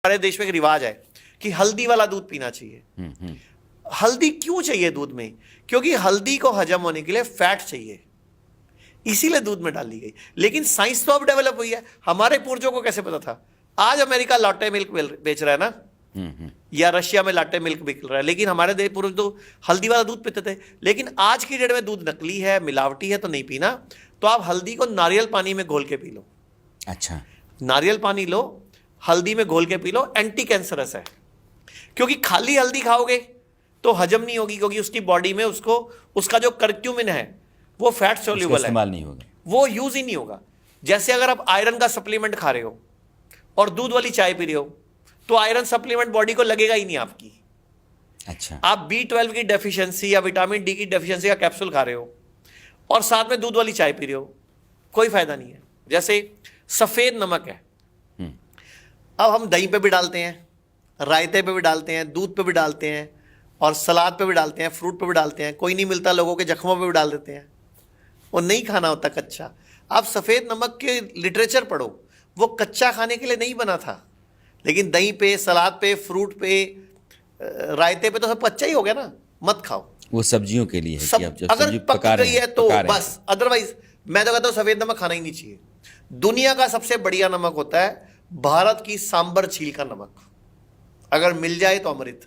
हमारे देश में एक रिवाज है कि हल्दी वाला दूध पीना चाहिए। हल्दी क्यों चाहिए दूध में? क्योंकि हल्दी को हजम होने के लिए फैट चाहिए, इसीलिए दूध में डाली गई। लेकिन साइंस तो अब डेवलप हुई है। हमारे पूर्वजों को कैसे पता था? आज अमेरिका लाटे मिल्क बेच रहा है ना, या रशिया में लाटे मिल्क बिक रहा है, लेकिन हमारे देश पूर्वज तो हल्दी वाला दूध पीते थे। लेकिन आज की डेट में दूध नकली है, मिलावटी है, तो नहीं पीना। तो आप हल्दी को नारियल पानी में घोल के पी लो। अच्छा, नारियल पानी लो, हल्दी में घोल के पी लो, एंटी कैंसरस है। क्योंकि खाली हल्दी खाओगे तो हजम नहीं होगी, क्योंकि उसकी बॉडी में उसका जो करक्यूमिन है वो फैट सोल्यूबल है, इस्तेमाल नहीं होगा, वो यूज ही नहीं होगा। जैसे अगर आप आयरन का सप्लीमेंट खा रहे हो और दूध वाली चाय पी रहे हो, तो आयरन सप्लीमेंट बॉडी को लगेगा ही नहीं आपकी। अच्छा, आप B12 की डेफिशिएंसी या विटामिन डी की डेफिशिएंसी का कैप्सूल खा रहे हो और साथ में दूध वाली चाय पी रहे हो, कोई फायदा नहीं है। जैसे सफेद नमक है, अब हम दही पे भी डालते हैं, रायते पे भी डालते हैं, दूध पे भी डालते हैं, और सलाद पे भी डालते हैं, फ्रूट पे भी डालते हैं। कोई नहीं मिलता लोगों के जख्मों पे भी डाल देते हैं। वो नहीं खाना होता कच्चा। आप सफ़ेद नमक के लिटरेचर पढ़ो, वो कच्चा खाने के लिए नहीं बना था। लेकिन दही पे, सलाद पे, फ्रूट पे, रायते पे तो सब कच्चा ही हो गया ना, मत खाओ। वो सब्जियों के लिए है सब कि आप जब अगर सब्जी पक पका रहे गई है हैं, तो पका रहे हैं। बस, अदरवाइज मैं तो कहता हूँ सफ़ेद नमक खाना ही नहीं चाहिए। दुनिया का सबसे बढ़िया नमक होता है भारत की सांबर झील का नमक, अगर मिल जाए तो अमृत।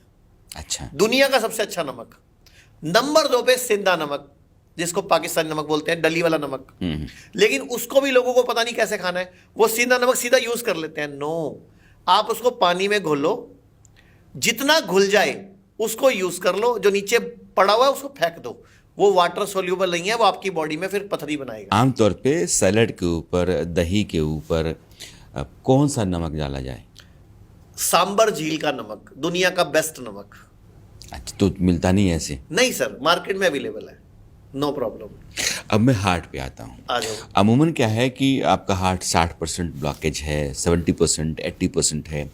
अच्छा, दुनिया का सबसे अच्छा नमक। नंबर 2 पे सिंधा नमक, जिसको पाकिस्तानी नमक बोलते हैं, डली वाला नमक। लेकिन उसको भी लोगों को पता नहीं कैसे खाना है, वो सिंधा नमक सीधा यूज कर लेते हैं। नो, आप उसको पानी में घोलो, जितना घुल जाए उसको यूज कर लो, जो नीचे पड़ा हुआ है उसको फेंक दो। वो वाटर सोल्यूबल नहीं है, वो आपकी बॉडी में फिर पथरी बनाएगा। आमतौर पे सैलड के ऊपर, दही के ऊपर कौन सा नमक डाला जाए? सांबर झील का नमक दुनिया का बेस्ट नमक। अच्छा, तो मिलता नहीं है ऐसे? नहीं सर, मार्केट में अवेलेबल है, नो प्रॉब्लम। अब मैं हार्ट पे आता हूँ। आ जाओ। अमूमन क्या है कि आपका हार्ट 60% ब्लॉकेज है, 70%, 80% है।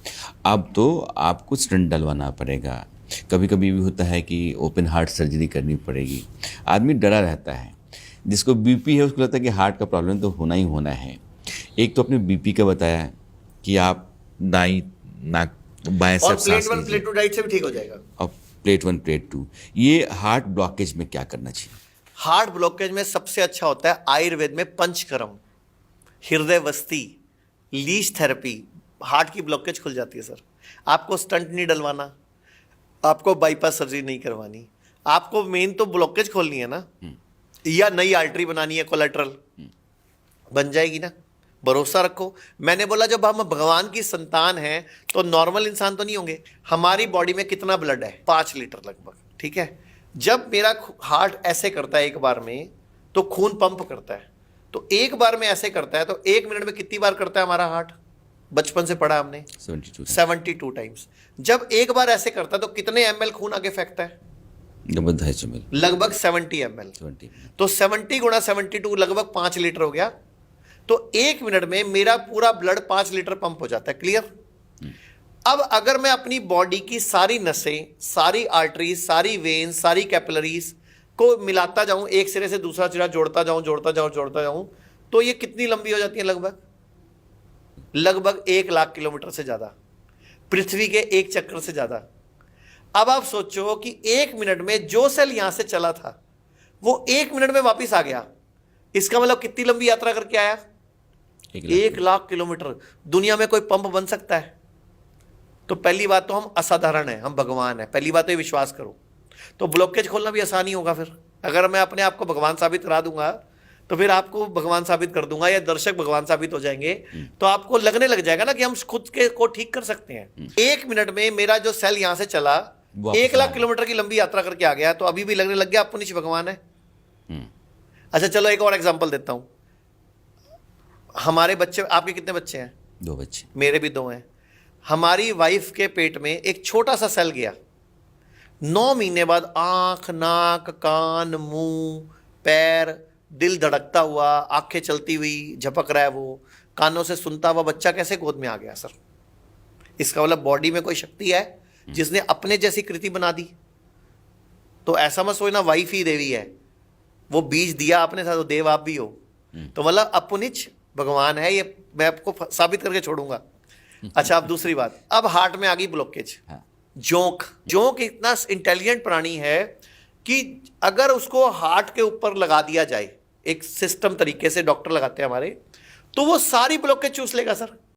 अब तो आपको स्टेंट डलवाना पड़ेगा। कभी कभी भी होता है कि ओपन हार्ट सर्जरी करनी पड़ेगी। आदमी डरा रहता है। जिसको बीपी है उसको लगता है कि हार्ट का प्रॉब्लम तो होना ही होना है। एक तो अपने बीपी का बताया कि आप दाई नाक बाएं और से प्लेट 1 प्लेट 2 डाइट से भी ठीक हो जाएगा। और प्लेट 1 प्लेट 2, ये हार्ट ब्लॉकेज में क्या करना चाहिए? हार्ट ब्लॉकेज में सबसे अच्छा होता है आयुर्वेद में पंचकर्म, हृदय वस्ती, लीच थेरेपी। हार्ट की ब्लॉकेज खुल जाती है सर। आपको स्टंट नहीं डलवाना, आपको बाईपास सर्जरी नहीं करवानी, आपको मेन तो ब्लॉकेज खोलनी है ना, या नई आर्टरी बनानी है, कोलेट्रल बन जाएगी ना। भरोसा रखो। मैंने बोला जब हम भगवान की संतान हैं तो नॉर्मल इंसान तो नहीं होंगे। हमारी बॉडी में कितना ब्लड है? 5 लीटर लगभग, ठीक है। जब मेरा हार्ट ऐसे करता है एक बार में, तो खून पंप करता है। तो एक बार में ऐसे करता है, तो 1 मिनट में कितनी बार करता है हमारा हार्ट? बचपन से पढ़ा हमने, 72 टाइम्स। जब एक बार ऐसे करता है तो कितने ml खून आगे फेंकता है? लगभग 70 ml। तो 70 गुणा 72 लगभग 5 लीटर हो गया। तो 1 मिनट में मेरा पूरा ब्लड 5 लीटर पंप हो जाता है। क्लियर? अब अगर मैं अपनी बॉडी की सारी नसें, सारी आर्टरीज, सारी वेन्स, सारी कैपिलरीज को मिलाता जाऊं, एक सिरे से दूसरा सिरा जोड़ता जाऊं, तो ये कितनी लंबी हो जाती है? लगभग 1 लाख किलोमीटर से ज्यादा, पृथ्वी के एक चक्कर से ज्यादा। अब आप सोचो कि 1 मिनट में जो सेल यहां से चला था वो 1 मिनट में वापिस आ गया। इसका मतलब कितनी लंबी यात्रा करके आया? 1 लाख किलोमीटर। दुनिया में कोई पंप बन सकता है? तो पहली बात तो हम असाधारण है, हम भगवान है। पहली बात तो ये विश्वास करो। तो ब्लॉकेज खोलना भी आसान ही होगा। फिर अगर मैं अपने आप को भगवान साबित करा दूंगा तो फिर आपको भगवान साबित कर दूंगा, या दर्शक भगवान साबित हो जाएंगे, तो आपको लगने लग जाएगा ना कि हम खुद के को ठीक कर सकते हैं। 1 मिनट में मेरा जो सेल यहां से चला 1 लाख किलोमीटर की लंबी यात्रा करके आ गया, तो अभी भी लगने लग गया आप नीचे भगवान है। अच्छा चलो एक और एग्जांपल देता हूं। हमारे बच्चे, आपके कितने बच्चे हैं? 2 बच्चे। मेरे भी 2 हैं। हमारी वाइफ के पेट में एक छोटा सा सेल गया, 9 महीने बाद आंख, नाक, कान, मुंह, पैर, दिल धड़कता हुआ, आंखें चलती हुई, झपक रहा है वो, कानों से सुनता हुआ बच्चा कैसे गोद में आ गया सर? इसका मतलब बॉडी में कोई शक्ति है जिसने अपने जैसी कृति बना दी। तो ऐसा मत सोचना वाइफ ही देवी है, वो बीज दिया आपने था तो देव आप भी हो। तो मतलब अपनिच भगवान है, ये मैं आपको साबित करके छोड़ूंगा। अच्छा, अब दूसरी बात, अब हार्ट में आ गई ब्लॉकेज। हाँ। जोंक, जोंक इतना इंटेलिजेंट प्राणी है कि अगर उसको हार्ट के ऊपर लगा दिया जाए, एक सिस्टम तरीके से डॉक्टर लगाते हैं हमारे, तो वो सारी ब्लॉकेज चूस लेगा सर।